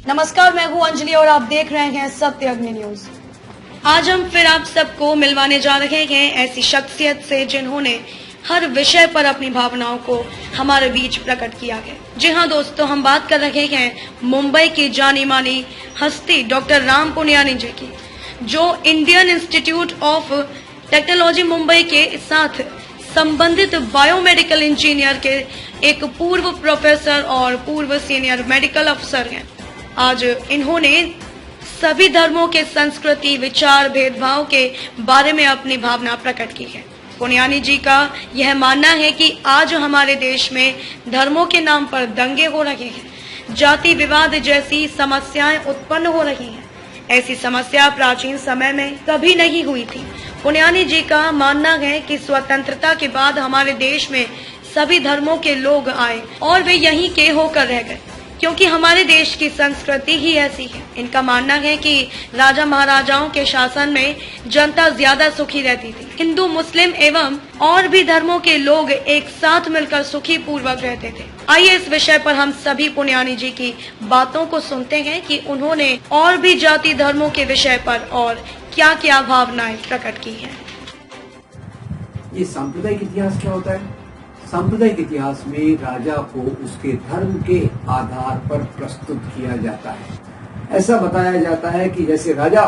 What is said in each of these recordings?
नमस्कार, मैं हूं अंजलि और आप देख रहे हैं सत्य अग्नि न्यूज। आज हम फिर आप सबको मिलवाने जा रहे हैं ऐसी शख्सियत से जिन्होंने हर विषय पर अपनी भावनाओं को हमारे बीच प्रकट किया है। जी हाँ दोस्तों, हम बात कर रहे हैं मुंबई की जानी मानी हस्ती डॉक्टर राम पुनियानी जी की, जो Indian institute of technology Mumbai के साथ संबंधित बायोमेडिकल इंजीनियर के एक पूर्व प्रोफेसर और पूर्व सीनियर मेडिकल अफसर हैं। आज इन्होंने सभी धर्मों के संस्कृति, विचार, भेदभाव के बारे में अपनी भावना प्रकट की है। पुनियानी जी का यह मानना है कि आज हमारे देश में धर्मों के नाम पर दंगे हो रहे हैं, जाति विवाद जैसी समस्याएं उत्पन्न हो रही हैं। ऐसी समस्या प्राचीन समय में कभी नहीं हुई थी। पुनियानी जी का मानना है कि स्वतंत्रता के बाद हमारे देश में सभी धर्मों के लोग आए और वे यहीं के होकर रह गए, क्योंकि हमारे देश की संस्कृति ही ऐसी है। इनका मानना है कि राजा महाराजाओं के शासन में जनता ज्यादा सुखी रहती थी। हिंदू, मुस्लिम एवं और भी धर्मों के लोग एक साथ मिलकर सुखी पूर्वक रहते थे। आइए इस विषय पर हम सभी पुनियानी जी की बातों को सुनते हैं कि उन्होंने और भी जाति धर्मों के विषय पर और क्या क्या भावनाएं प्रकट की हैं। ये सांप्रदायिक इतिहास क्या होता है? सांप्रदायिक इतिहास में राजा को उसके धर्म के आधार पर प्रस्तुत किया जाता है। ऐसा बताया जाता है कि जैसे राजा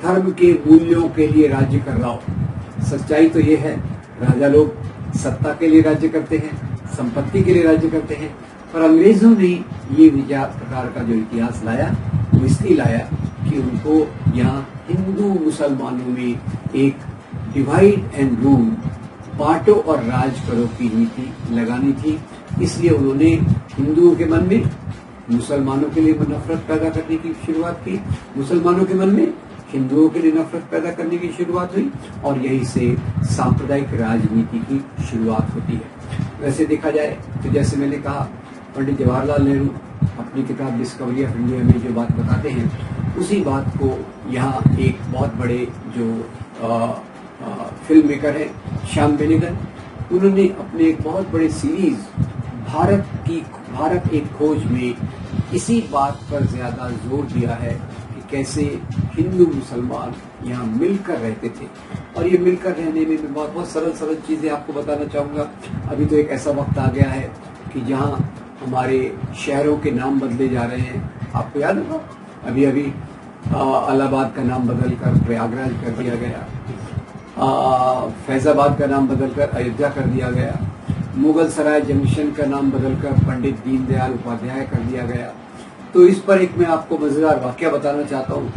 धर्म के मूल्यों के लिए राज्य कर रहा हो। सच्चाई तो ये है, राजा लोग सत्ता के लिए राज्य करते हैं, संपत्ति के लिए राज्य करते हैं, पर अंग्रेजों ने ये विचार प्रकार का जो इतिहास लाया वो इसलिए लाया कि उनको यहाँ हिंदू मुसलमानों में एक डिवाइड एंड रूल, बांटो और राज करो की नीति लगानी थी। इसलिए उन्होंने हिंदुओं के मन में मुसलमानों के लिए नफरत पैदा करने की शुरुआत की, मुसलमानों के मन में हिंदुओं के लिए नफरत पैदा करने की शुरुआत हुई और यहीं से सांप्रदायिक राजनीति की शुरुआत होती है। वैसे देखा जाए तो जैसे मैंने कहा, पंडित जवाहरलाल नेहरू अपनी किताब डिस्कवरी ऑफ इंडिया में जो बात बताते हैं, उसी बात को यहाँ एक बहुत बड़े जो फिल्म मेकर है श्याम बेनेगल, उन्होंने अपने एक बहुत बड़े सीरीज भारत एक खोज में इसी बात पर ज्यादा जोर दिया है कि कैसे हिंदू मुसलमान यहाँ मिलकर रहते थे। और ये मिलकर रहने में मैं बहुत सरल चीजें आपको बताना चाहूंगा। अभी तो एक ऐसा वक्त आ गया है कि जहाँ हमारे शहरों के नाम बदले जा रहे हैं। आपको याद होगा अभी इलाहाबाद का नाम बदलकर प्रयागराज कर दिया गया, फैजाबाद का नाम बदलकर अयोध्या कर दिया गया, मुगल सराय जंक्शन का नाम बदलकर पंडित दीनदयाल उपाध्याय कर दिया गया। तो इस पर एक मैं आपको मजेदार वाकया बताना चाहता हूँ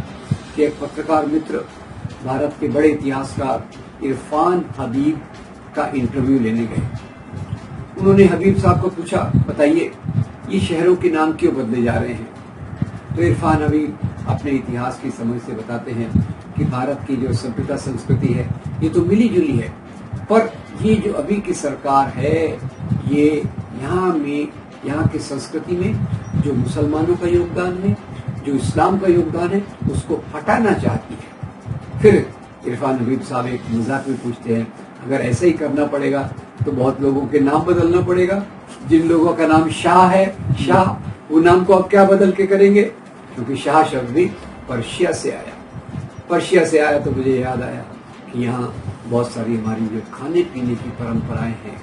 कि एक पत्रकार मित्र भारत के बड़े इतिहासकार इरफान हबीब का इंटरव्यू लेने गए। उन्होंने हबीब साहब को पूछा, बताइए ये शहरों के नाम क्यों बदले जा रहे हैं? तो इरफान हबीब अपने इतिहास की समझ से बताते हैं कि भारत की जो सभ्यता संस्कृति है ये तो मिली जुली है, पर ये जो अभी की सरकार है ये यहाँ की संस्कृति में जो मुसलमानों का योगदान है, जो इस्लाम का योगदान है, उसको हटाना चाहती है। फिर इरफान हबीब साहब एक मजाक में पूछते हैं, अगर ऐसे ही करना पड़ेगा तो बहुत लोगों के नाम बदलना पड़ेगा। जिन लोगों का नाम शाह है, शाह, वो नाम को अब क्या बदल के करेंगे? क्योंकि शाह शब्द भी पर्शिया से आया तो मुझे याद आया कि यहाँ बहुत सारी हमारी जो खाने पीने की परंपराएं हैं,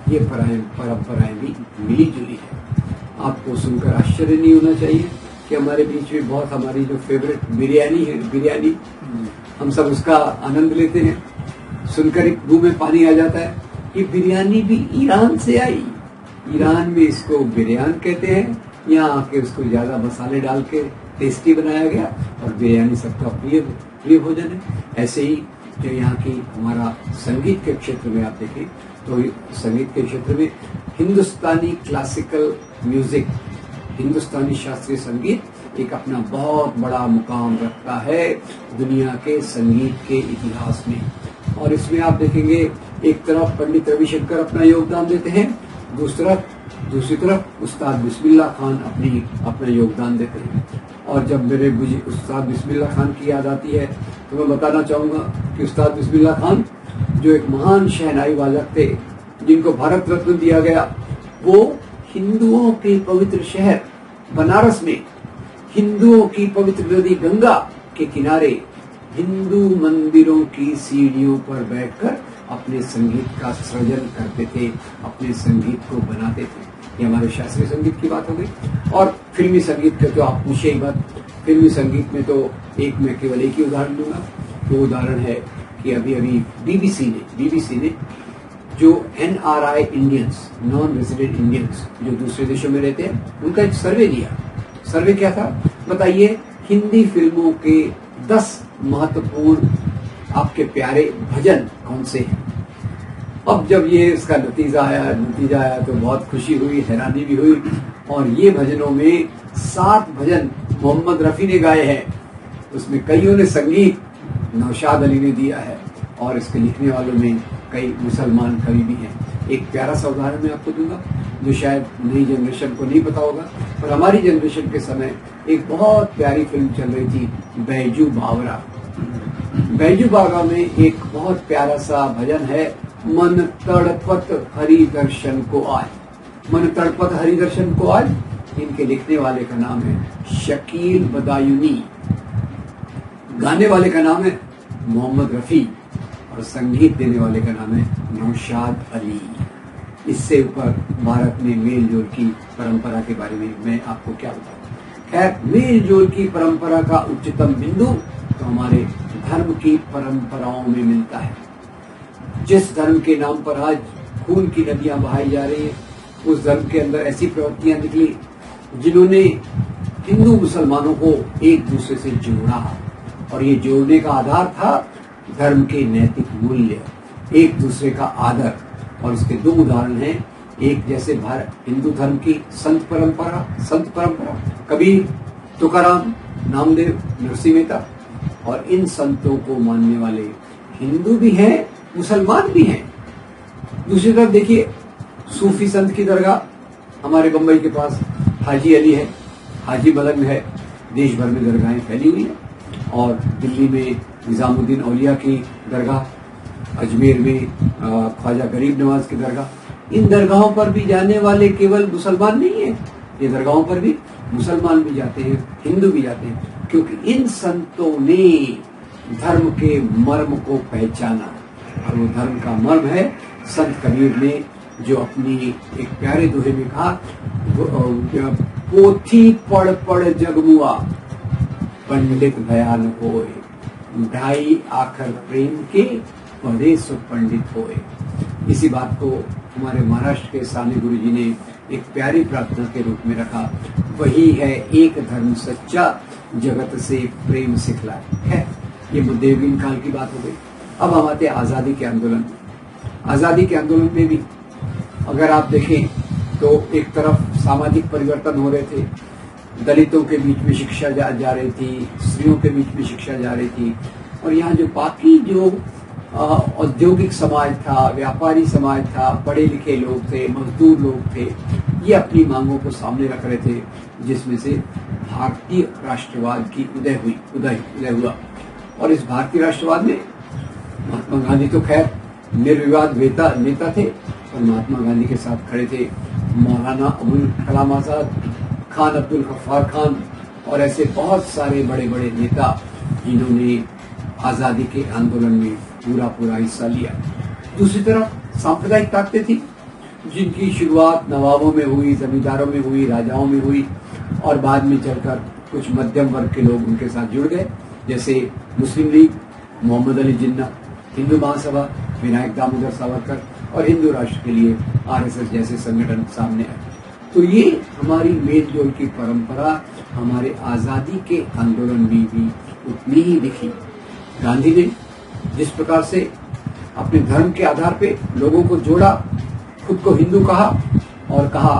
ये परंपराएं भी मिली जुली है। आपको सुनकर आश्चर्य नहीं होना चाहिए कि हमारे बीच में बहुत हमारी जो फेवरेट बिरयानी हम सब उसका आनंद लेते हैं। सुनकर एक मुंह में पानी आ जाता है। ये बिरयानी भी ईरान से आई। ईरान में इसको बिरयान कहते हैं, यहाँ आके उसको ज्यादा मसाले डाल के टेस्टी बनाया गया और बिरयानी सबका प्रिय भोजन है। ऐसे ही जो यहाँ की हमारा संगीत के क्षेत्र में आप देखें तो संगीत के क्षेत्र में हिंदुस्तानी क्लासिकल म्यूजिक, हिंदुस्तानी शास्त्रीय संगीत एक अपना बहुत बड़ा मुकाम रखता है दुनिया के संगीत के इतिहास में। और इसमें आप देखेंगे एक तरफ पंडित रविशंकर अपना योगदान देते हैं, दूसरी तरफ उस्ताद बिस्मिल्लाह खान अपना योगदान देते हैं। और जब मुझे उस्ताद बिस्मिल्लाह खान की याद आती है तो मैं बताना चाहूंगा कि उस्ताद बिस्मिल्लाह खान जो एक महान शहनाई वादक थे, जिनको भारत रत्न दिया गया, वो हिंदुओं के पवित्र शहर बनारस में हिंदुओं की पवित्र नदी गंगा के किनारे हिंदू मंदिरों की सीढ़ियों पर बैठकर अपने संगीत का सृजन करते थे, अपने संगीत को बनाते थे। ये हमारे शास्त्रीय संगीत की बात हो गई। और फिल्मी संगीत के तो आप पूछे ही मत। फिल्मी संगीत में तो मैं केवल एक ही उदाहरण दूंगा। वो उदाहरण है कि अभी बीबीसी ने जो NRI Indians, non resident Indians, जो दूसरे देशों में रहते हैं, उनका एक सर्वे दिया। सर्वे क्या था बताइए? हिंदी फिल्मों के 10 महत्वपूर्ण आपके प्यारे भजन कौन से हैं? अब जब ये इसका नतीजा आया तो बहुत खुशी हुई, हैरानी भी हुई। और ये भजनों में 7 भजन मोहम्मद रफी ने गाए हैं। उसमें कईयों ने संगीत नौशाद अली ने दिया है और इसके लिखने वालों में कई मुसलमान कवि भी हैं। एक प्यारा सा उदाहरण मैं आपको दूंगा जो शायद नई जनरेशन को नहीं पता होगा, पर हमारी जनरेशन के समय एक बहुत प्यारी फिल्म चल रही थी, बैजू बावरा। बैजू बावरा में एक बहुत प्यारा सा भजन है, मन तड़पत हरि दर्शन को आए। मन तड़पत हरि दर्शन को आए। इनके लिखने वाले का नाम है शकील बदायूनी, गाने वाले का नाम है मोहम्मद रफी और संगीत देने वाले का नाम है नौशाद अली। इससे ऊपर भारत में मेल जोल की परंपरा के बारे में मैं आपको क्या बताऊं। खैर, मेल जोल की परंपरा का उच्चतम बिंदु तो हमारे धर्म की परंपराओं में मिलता है। जिस धर्म के नाम पर आज खून की नदियां बहाई जा रही है, उस धर्म के अंदर ऐसी प्रवृत्तियां निकली जिन्होंने हिंदू मुसलमानों को एक दूसरे से जोड़ा। और ये जोड़ने का आधार था धर्म के नैतिक मूल्य, एक दूसरे का आदर। और इसके 2 उदाहरण हैं। एक जैसे हिंदू धर्म की संत परंपरा, कबीर, तुकाराम, नामदेव, नरसिंह मेहता। और इन संतों को मानने वाले हिंदू भी हैं, मुसलमान भी हैं। दूसरी तरफ देखिए, सूफी संत की दरगाह हमारे बंबई के पास हाजी अली है, हाजी मलंग है। देश भर में दरगाहें फैली हुई है। और दिल्ली में निजामुद्दीन औलिया की दरगाह, अजमेर में ख्वाजा गरीब नवाज की दरगाह। इन दरगाहों पर भी जाने वाले केवल मुसलमान नहीं है, ये दरगाहों पर भी मुसलमान भी जाते हैं, हिंदू भी जाते हैं, क्योंकि इन संतों ने धर्म के मर्म को पहचाना। और वो धर्म का मर्म है, संत कबीर ने जो अपनी एक प्यारे दोहे में कहा, पोथी पढ़ पढ़ जगमुआ पंडित भयान होए, ढाई आखर प्रेम के बड़े सो पंडित होए। इसी बात को हमारे महाराष्ट्र के साने गुरु जी ने एक प्यारी प्रार्थना के रूप में रखा, वही है एक धर्म सच्चा, जगत से प्रेम सिखलाए। है ये मध्ययुगीन काल की बात हो गई। अब हम आते हैं आजादी के आंदोलन में। आजादी के आंदोलन में भी अगर आप देखें तो एक तरफ सामाजिक परिवर्तन हो रहे थे, दलितों के बीच में शिक्षा जा रही थी, स्त्रियों के बीच में शिक्षा जा रही थी। और यहाँ जो बाकी जो औद्योगिक समाज था, व्यापारी समाज था, पढ़े लिखे लोग थे, मजदूर लोग थे, ये अपनी मांगों को सामने रख रहे थे, जिसमें से भारतीय राष्ट्रवाद की उदय हुआ। और इस भारतीय राष्ट्रवाद में महात्मा गांधी तो खैर निर्विवाद नेता थे, और महात्मा गांधी के साथ खड़े थे मौलाना अबुल कलाम आजाद, खान अब्दुल गफ्फार खान और ऐसे बहुत सारे बड़े बड़े नेता जिन्होंने आजादी के आंदोलन में पूरा हिस्सा लिया। दूसरी तरफ सांप्रदायिक ताकतें थी जिनकी शुरुआत नवाबों में हुई, जमींदारों में हुई, राजाओं में हुई, और बाद में चलकर कुछ मध्यम वर्ग के लोग उनके साथ जुड़ गए, जैसे मुस्लिम लीग, मोहम्मद अली जिन्ना, हिंदू महासभा, विनायक दामोदर सावरकर, और हिंदू राष्ट्र के लिए RSS जैसे संगठन सामने आए। तो ये हमारी मेल जोल की परंपरा हमारे आजादी के आंदोलन में भी उतनी ही दिखी। गांधी ने जिस प्रकार से अपने धर्म के आधार पे लोगों को जोड़ा, खुद को हिंदू कहा और कहा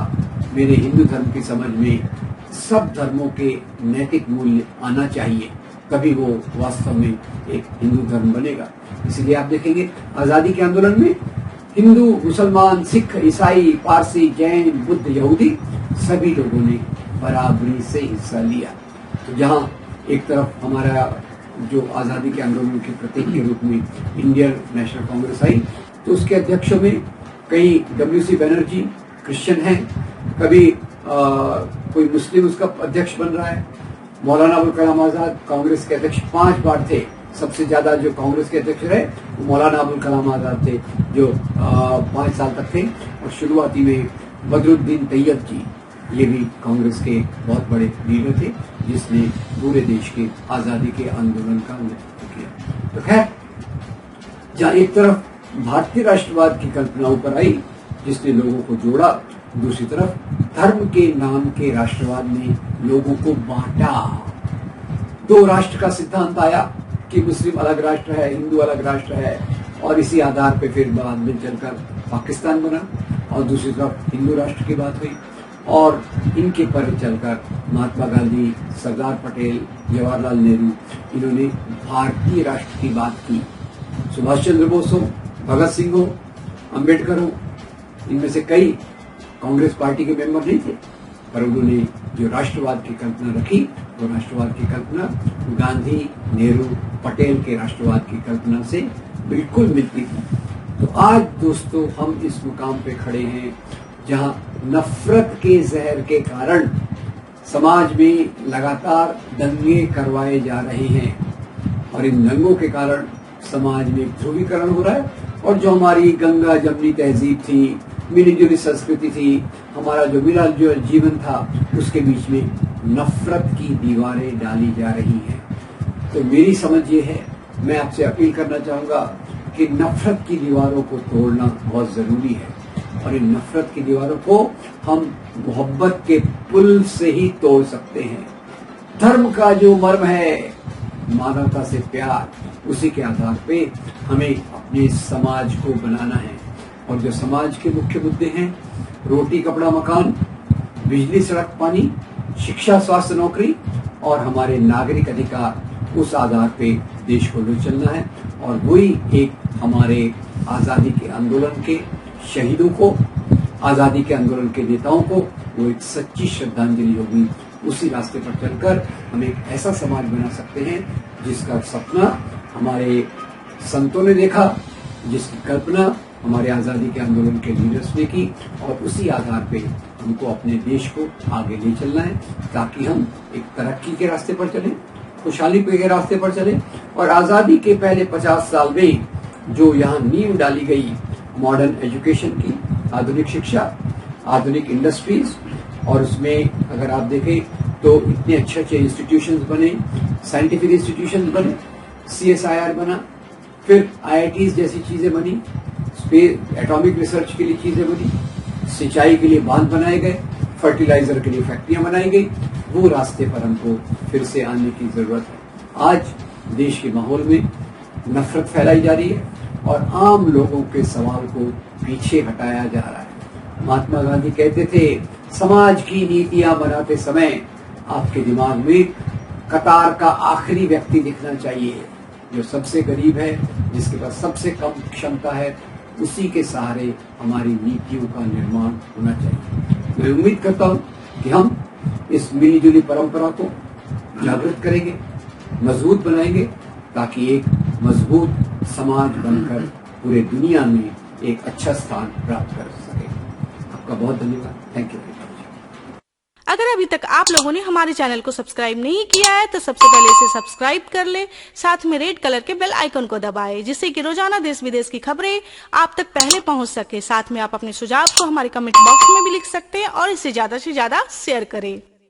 मेरे हिंदू धर्म की समझ में सब धर्मों के नैतिक मूल्य आना चाहिए, तभी वो वास्तव में एक हिंदू धर्म बनेगा। इसलिए आप देखेंगे आजादी के आंदोलन में हिंदू, मुसलमान, सिख, ईसाई, पारसी, जैन, बुद्ध, यहूदी सभी लोगों ने बराबरी से हिस्सा लिया। तो जहाँ एक तरफ हमारा जो आजादी के आंदोलन के प्रतीक के रूप में इंडियन नेशनल कांग्रेस आई, तो उसके अध्यक्षों में कई WC बैनर्जी क्रिश्चियन हैं, कभी कोई मुस्लिम उसका अध्यक्ष बन रहा है, मौलाना अबुल कलाम आजाद कांग्रेस के अध्यक्ष 5 बार थे। सबसे ज्यादा जो कांग्रेस के अध्यक्ष रहे वो मौलाना अबुल कलाम आजाद थे, जो 5 साल तक थे। और शुरुआती में बदरुद्दीन तैयब जी, ये भी कांग्रेस के बहुत बड़े लीडर थे, जिसने पूरे देश के आजादी के आंदोलन का नेतृत्व किया। तो खैर, जहाँ एक तरफ भारतीय राष्ट्रवाद की कल्पना ऊपर आई जिसने लोगों को जोड़ा, दूसरी तरफ धर्म के नाम के राष्ट्रवाद ने लोगों को बांटा। 2 राष्ट्र का सिद्धांत आया कि मुस्लिम अलग राष्ट्र है, हिंदू अलग राष्ट्र है, और इसी आधार पे फिर बाद में चलकर पाकिस्तान बना। और दूसरी तरफ हिंदू राष्ट्र की बात हुई, और इनके पर चलकर महात्मा गांधी, सरदार पटेल, जवाहरलाल नेहरू, इन्होंने भारतीय राष्ट्र की बात की। सुभाष चंद्र बोस हो, भगत सिंह हो, अंबेडकर हो, इनमें से कई कांग्रेस पार्टी के मेंबर नहीं थे, पर उन्होंने जो राष्ट्रवाद की कल्पना रखी, वो राष्ट्रवाद की कल्पना गांधी, नेहरू, पटेल के राष्ट्रवाद की कल्पना से बिल्कुल मिलती थी। तो आज दोस्तों हम इस मुकाम पे खड़े हैं जहां नफरत के जहर के कारण समाज में लगातार दंगे करवाए जा रहे हैं, और इन दंगों के कारण समाज में ध्रुवीकरण हो रहा है। और जो हमारी गंगा जमनी तहजीब थी, मिली जुली संस्कृति थी, हमारा जो मिला जो जीवन था, उसके बीच में नफरत की दीवारें डाली जा रही हैं। तो मेरी समझ ये है, मैं आपसे अपील करना चाहूंगा कि नफरत की दीवारों को तोड़ना बहुत जरूरी है, और इन नफरत की दीवारों को हम मोहब्बत के पुल से ही तोड़ सकते हैं। धर्म का जो मर्म है, मानवता से प्यार, उसी के आधार पे हमें अपने समाज को बनाना है। और जो समाज के मुख्य मुद्दे हैं, रोटी कपड़ा मकान, बिजली सड़क पानी, शिक्षा स्वास्थ्य नौकरी और हमारे नागरिक अधिकार, उस आधार पे देश को ले चलना है। और वही एक हमारे आजादी के आंदोलन के शहीदों को, आजादी के आंदोलन के नेताओं को वो एक सच्ची श्रद्धांजलि होगी। उसी रास्ते पर चलकर हम एक ऐसा समाज बना सकते हैं जिसका सपना हमारे संतों ने देखा, जिसकी कल्पना हमारे आजादी के आंदोलन के लीडर्स ने की, और उसी आधार पे हमको अपने देश को आगे ले चलना है, ताकि हम एक तरक्की के रास्ते पर चलें, खुशहाली के रास्ते पर चलें। और आजादी के पहले 50 साल में जो यहाँ नींव डाली गई मॉडर्न एजुकेशन की, आधुनिक शिक्षा, आधुनिक इंडस्ट्रीज, और उसमें अगर आप देखें तो इतने अच्छे इंस्टीट्यूशंस बने, साइंटिफिक इंस्टीट्यूशंस बने, CSIR बना, फिर IITs जैसी चीजें बनी, स्पेस एटॉमिक रिसर्च के लिए चीजें बनी, सिंचाई के लिए बांध बनाए गए, फर्टिलाइजर के लिए फैक्ट्रियां बनाई गई। वो रास्ते पर हमको फिर से आने की जरूरत है। आज देश के माहौल में नफरत फैलाई जा रही है, और आम लोगों के सवाल को पीछे हटाया जा रहा है। महात्मा गांधी कहते थे, समाज की नीतियां बनाते समय आपके दिमाग में कतार का आखिरी व्यक्ति दिखना चाहिए, जो सबसे गरीब है, जिसके पास सबसे कम क्षमता है, उसी के सहारे हमारी नीतियों का निर्माण होना चाहिए। मैं उम्मीद करता हूं कि हम इस मिलीजुली परंपरा को जागृत करेंगे, मजबूत बनाएंगे, ताकि एक मजबूत समाज बनकर पूरे दुनिया में एक अच्छा स्थान प्राप्त कर सके। आपका बहुत धन्यवाद। Thank you. अगर अभी तक आप लोगों ने हमारे चैनल को सब्सक्राइब नहीं किया है तो सबसे पहले इसे सब्सक्राइब कर ले, साथ में रेड कलर के बेल आइकन को दबाएं, जिससे कि रोजाना देश विदेश की खबरें आप तक पहले पहुंच सके। साथ में आप अपने सुझाव को हमारे कमेंट बॉक्स में भी लिख सकते हैं और इसे ज्यादा से ज्यादा शेयर करें।